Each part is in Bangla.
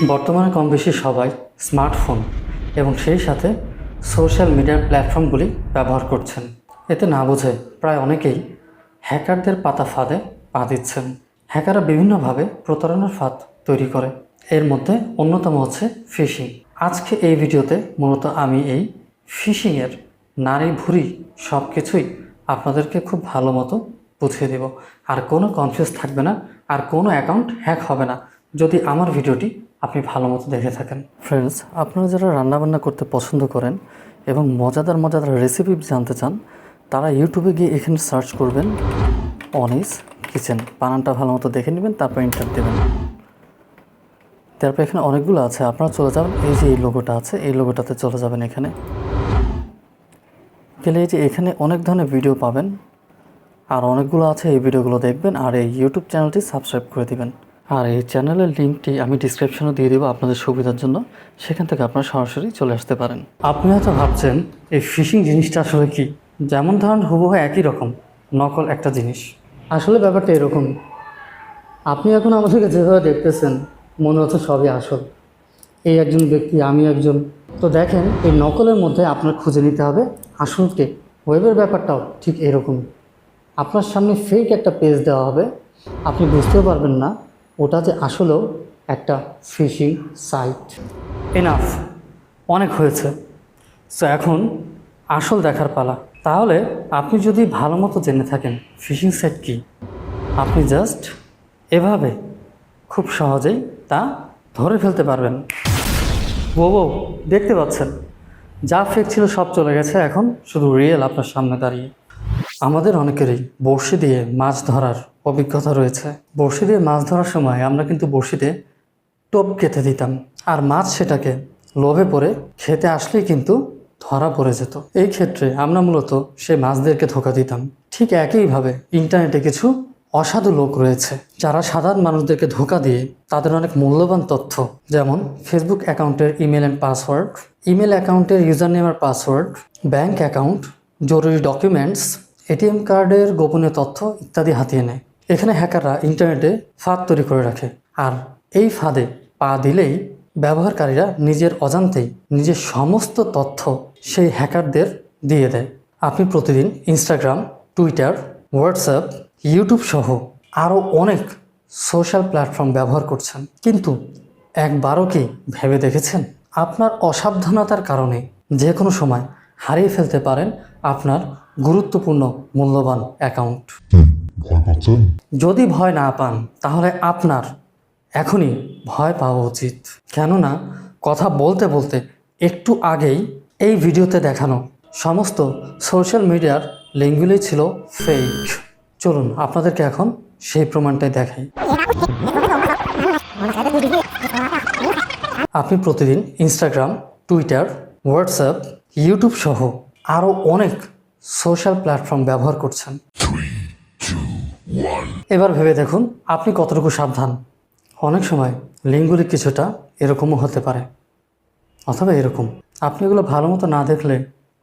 বর্তমানে কম বেশি সবাই স্মার্টফোন এবং সেই সাথে সোশ্যাল মিডিয়ার প্ল্যাটফর্মগুলি ব্যবহার করছেন। এতে না বুঝে প্রায় অনেকেই হ্যাকারদের পাতা ফাঁদে পা দিচ্ছেন। হ্যাকাররা বিভিন্নভাবে প্রতারণার ফাঁদ তৈরি করে, এর মধ্যে অন্যতম হচ্ছে ফিশিং। আজকে এই ভিডিওতে মূলত আমি এই ফিশিংয়ের নাড়ি ভুঁড়ি সব কিছুই আপনাদেরকে খুব ভালো মতো বুঝিয়ে দেব। আর কোনো কনফিউজ থাকবে না, আর কোনো অ্যাকাউন্ট হ্যাক হবে না যদি আমার ভিডিওটি আপনি ভালো মতো দেখে থাকেন। ফ্রেন্ডস, আপনারা যারা রান্নাবান্না করতে পছন্দ করেন এবং মজাদার মজাদার রেসিপি জানতে চান, তারা ইউটিউবে গিয়ে এখানে সার্চ করবেন অনিস কিচেন। বানানটা ভালো মতো দেখে নেবেন, তারপর এন্টার দেবেন। তারপর এখানে অনেকগুলো আছে, আপনারা চলে যাবেন এই যে এই লোগোটা আছে, এই লোগোটাতে চলে যাবেন। এখানে গেলে এই যে এখানে অনেক ধরনের ভিডিও পাবেন, আর অনেকগুলো আছে, এই ভিডিওগুলো দেখবেন আর এই ইউটিউব চ্যানেলটি সাবস্ক্রাইব করে দিবেন। আর এই চ্যানেলের লিঙ্কটি আমি ডিসক্রিপশনে দিয়ে দেবো আপনাদের সুবিধার জন্য, সেখান থেকে আপনারা সরাসরি চলে আসতে পারেন। আপনি হয়তো ভাবছেন এই ফিশিং জিনিসটা আসলে কি, যেমন ধরুন হুবহু একই রকম নকল একটা জিনিস। আসলে ব্যাপারটা এরকম, আপনি এখন আমাদেরকে যেভাবে দেখতেছেন মনে হচ্ছে সবই আসল। এই একজন ব্যক্তি, আমি একজন। তো দেখেন, এই নকলের মধ্যে আপনার খুঁজে নিতে হবে আসলকে। ওয়েবের ব্যাপারটাও ঠিক এরকম। আপনার সামনে ফেক একটা পেজ দেওয়া হবে, আপনি বুঝতেও পারবেন না ওটা যে আসলেও একটা ফিশিং সাইট। এনাফ, অনেক হয়েছে। সো এখন আসল দেখার পালা। তাহলে আপনি যদি ভালো মতো জেনে থাকেন ফিশিং সাইট কি, আপনি জাস্ট এভাবে খুব সহজেই তা ধরে ফেলতে পারবেন। ও দেখতে পাচ্ছেন, যা ফেক ছিল সব চলে গেছে, এখন শুধু রিয়েল আপনার সামনে দাঁড়িয়ে। আমাদের অনেকেরই বড়শি দিয়ে মাছ ধরার অভিজ্ঞতা রয়েছে। বড়শি দিয়ে মাছ ধরার সময় আমরা কিন্তু বড়শিতে টোপ কেটে দিতাম, আর মাছ সেটাকে লোভে পড়ে খেতে আসলেই কিন্তু ধরা পড়ে যেত। এই ক্ষেত্রে আমরা মূলত সেই মাছদেরকে ধোঁকা দিতাম। ঠিক একইভাবে ইন্টারনেটে কিছু অসাধু লোক রয়েছে যারা সাধারণ মানুষদেরকে ধোঁকা দিয়ে তাদের অনেক মূল্যবান তথ্য, যেমন ফেসবুক অ্যাকাউন্টের ইমেল অ্যান্ড পাসওয়ার্ড, ইমেল অ্যাকাউন্টের ইউজার নেম আর পাসওয়ার্ড, ব্যাংক অ্যাকাউন্ট, জরুরি ডকুমেন্টস, এটিএম কার্ডের গোপনীয় তথ্য ইত্যাদি হাতিয়ে নেয়। এখানে হ্যাকাররা ইন্টারনেটে ফাঁদ তৈরি করে রাখে, আর এই ফাঁদে পা দিলেই ব্যবহারকারীরা নিজের অজান্তেই নিজের সমস্ত তথ্য সেই হ্যাকারদের দিয়ে দেয়। আপনি প্রতিদিন ইনস্টাগ্রাম, টুইটার, হোয়াটসঅ্যাপ, ইউটিউব সহ আরও অনেক সোশ্যাল প্ল্যাটফর্ম ব্যবহার করছেন, কিন্তু একবারও কি ভেবে দেখেছেন আপনার অসাবধানতার কারণে যে কোনো সময় হারিয়ে ফেলতে পারেন আপনার গুরুত্বপূর্ণ মূল্যবান অ্যাকাউন্ট? যদি ভয় না পান তাহলে আপনার এখনই ভয় পাওয়া উচিত, কেননা কথা বলতে বলতে একটু আগেই এই ভিডিওতে দেখানো সমস্ত সোশ্যাল মিডিয়ার লিঙ্কগুলি ছিল ফেক। চলুন আপনাদেরকে এখন সেই প্রমাণটাই দেখাই। আপনি প্রতিদিন ইনস্টাগ্রাম, টুইটার, হোয়াটসঅ্যাপ, ইউটিউব সহ আরও অনেক সোশ্যাল প্ল্যাটফর্ম ব্যবহার করছেন। এবার ভেবে দেখুন আপনি কতটুকু সাবধান। অনেক সময় লিঙ্কগুলি কিছুটা এরকমও হতে পারে, অথবা এরকম। আপনি এগুলো ভালো মতো না দেখলে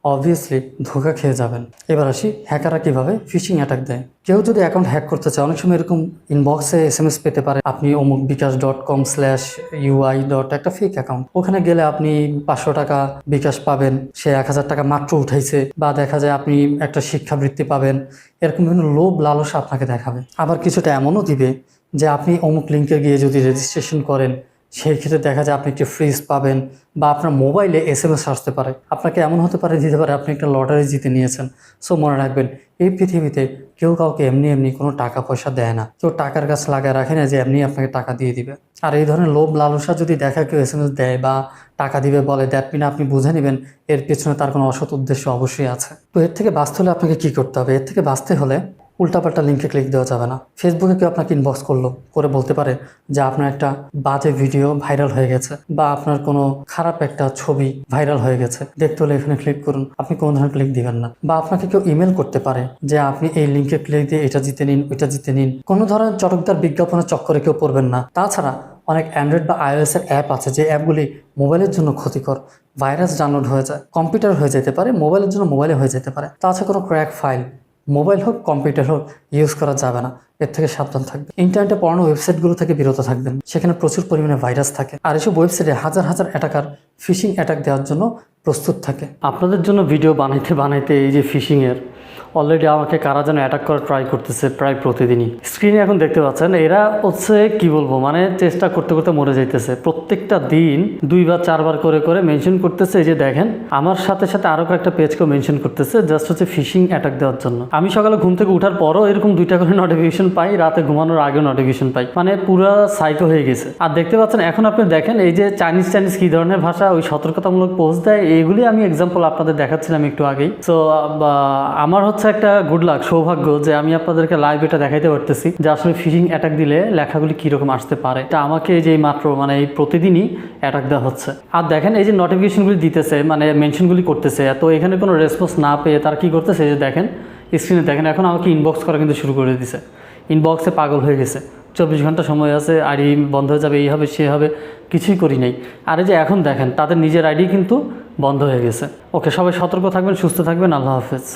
অবভিয়াসলি ধোঁকা খেয়ে যাবেন। এবার আসি হ্যাকাররা কীভাবে ফিশিং অ্যাটাক দেয়। কেউ যদি অ্যাকাউন্ট হ্যাক করতে চায়, অনেক সময় এরকম ইনবক্সে SMS পেতে পারে, আপনি অমুক বিকাশ.com/UI. একটা ফেক অ্যাকাউন্ট। ওখানে গেলে আপনি 500 টাকা বিকাশ পাবেন, সে 1000 টাকা মাত্র উঠাইছে, বা দেখা যায় আপনি একটা শিক্ষাবৃত্তি পাবেন, এরকম বিভিন্ন লোভ লালসা আপনাকে দেখাবে। আবার কিছুটা এমনও দিবে যে আপনি অমুক লিঙ্কে গিয়ে যদি রেজিস্ট্রেশন করেন, সেই ক্ষেত্রে দেখা যায় আপনি একটি ফ্রিজ পাবেন, বা আপনার মোবাইলে SMS আসতে পারে। আপনাকে এমন হতে পারে, দিতে পারে আপনি একটা লটারি জিতে নিয়েছেন। সো মনে রাখবেন, এই পৃথিবীতে কেউ কাউকে এমনি এমনি কোনো টাকা পয়সা দেয় না। কেউ টাকার গাছ লাগায় রাখে না যে এমনি আপনাকে টাকা দিয়ে দিবে। আর এই ধরনের লোভ লালসা যদি দেখা কেউ SMS দেয় বা টাকা দিবে বলে, দ্যাট মিন আপনি বুঝে নেবেন এর পেছনে তার কোনো অসৎ উদ্দেশ্য অবশ্যই আছে। তো এর থেকে বাঁচতে হলে আপনাকে কী করতে হবে? এর থেকে বাঁচতে হলে উল্টাপাল্টা লিঙ্কে ক্লিক দেওয়া যাবে না। ফেসবুকে কেউ আপনাকে ইনবক্স করে বলতে পারে যে আপনার একটা বাজে ভিডিও ভাইরাল হয়ে গেছে, বা আপনার কোনো খারাপ একটা ছবি ভাইরাল হয়ে গেছে, দেখতে হলে এখানে ক্লিক করুন। আপনি কোনো ধরনের ক্লিক দিবেন না। বা আপনাকে কেউ ইমেল করতে পারে যে আপনি এই লিঙ্কে ক্লিক দিয়ে এটা জিতে নিন, ওইটা জিতে নিন। কোনো ধরনের চটকদার বিজ্ঞাপনের চক্করে কেউ পড়বেন না। তাছাড়া অনেক অ্যান্ড্রয়েড বা iOS এর অ্যাপ আছে যে অ্যাপগুলি মোবাইলের জন্য ক্ষতিকর। ভাইরাস ডাউনলোড হয়ে যায়, কম্পিউটার হয়ে যেতে পারে, মোবাইলের জন্য মোবাইলে হয়ে যেতে পারে। তাছাড়া কোনো ক্র্যাক ফাইল মোবাইল হোক কম্পিউটার হোক ইউজ করা যাবে না। এর থেকে সাবধান থাকবেন। ইন্টারনেটে পড়ানো ওয়েবসাইটগুলো থেকে বিরত থাকবেন, সেখানে প্রচুর পরিমাণে ভাইরাস থাকে, আর এসব ওয়েবসাইটে হাজার হাজার অ্যাটাকার ফিশিং অ্যাটাক দেওয়ার জন্য প্রস্তুত থাকে। আপনাদের জন্য ভিডিও বানাইতে বানাইতে এই যে ফিশিংয়ের অলরেডি আমাকে কারা যেন অ্যাটাক করা ট্রাই করতেছে প্রায় প্রতিদিনই। স্ক্রিনে এখন দেখতে পাচ্ছেন এরা হচ্ছে কি বলবো, মানে চেষ্টা করতে করতে মরে যাইতেছে। প্রত্যেকটা দিন 2 বা 4 বার করে করে মেনশন করতেছে। এই যে দেখেন, আমার সাথে সাথে আরও কয়েকটা পেজকেও মেনশন করতেছে, জাস্ট হচ্ছে ফিশিং অ্যাটাক দেওয়ার জন্য। আমি সকালে ঘুম থেকে ওঠার পরও এরকম 2টা করে নোটিফিকেশন পাই, রাতে ঘুমানোর আগেও নোটিফিকেশন পাই, মানে পুরো সাইকো হয়ে গেছে। আর দেখতে পাচ্ছেন এখন আপনি দেখেন এই যে চাইনিজ কী ধরনের ভাষা ওই সতর্কতামূলক পোস্ট দেয়, এইগুলি আমি এক্সাম্পল আপনাদের দেখাচ্ছিলাম একটু আগেই। সো আমার হচ্ছে একটা গুড লাক, সৌভাগ্য যে আমি আপনাদেরকে লাইভ এটা দেখাইতে পারতেছি যে আসলে ফিশিং অ্যাটাক দিলে লেখাগুলি কীরকম আসতে পারে। এটা আমাকে যে মাত্র মানে এই প্রতিদিনই অ্যাটাক দেওয়া হচ্ছে। আর দেখেন এই যে নোটিফিকেশনগুলি দিতেছে, মানে মেনশনগুলি করতেছে, তো এখানে কোনো রেসপন্স না পেয়ে তারা কী করতেছে, যে দেখেন স্ক্রিনে দেখেন এখন আমাকে ইনবক্স করা কিন্তু শুরু করে দিছে। ইনবক্সে পাগল হয়ে গেছে, 24 ঘন্টা সময় আছে, আইডি বন্ধ হয়ে যাবে, এই হবে সে হবে, কিছুই করি নাই। আর এই যে এখন দেখেন তাদের নিজের আইডি কিন্তু বন্ধ হয়ে গেছে। ওকে, সবাই সতর্ক থাকবেন, সুস্থ থাকবেন, আল্লাহ হাফেজ।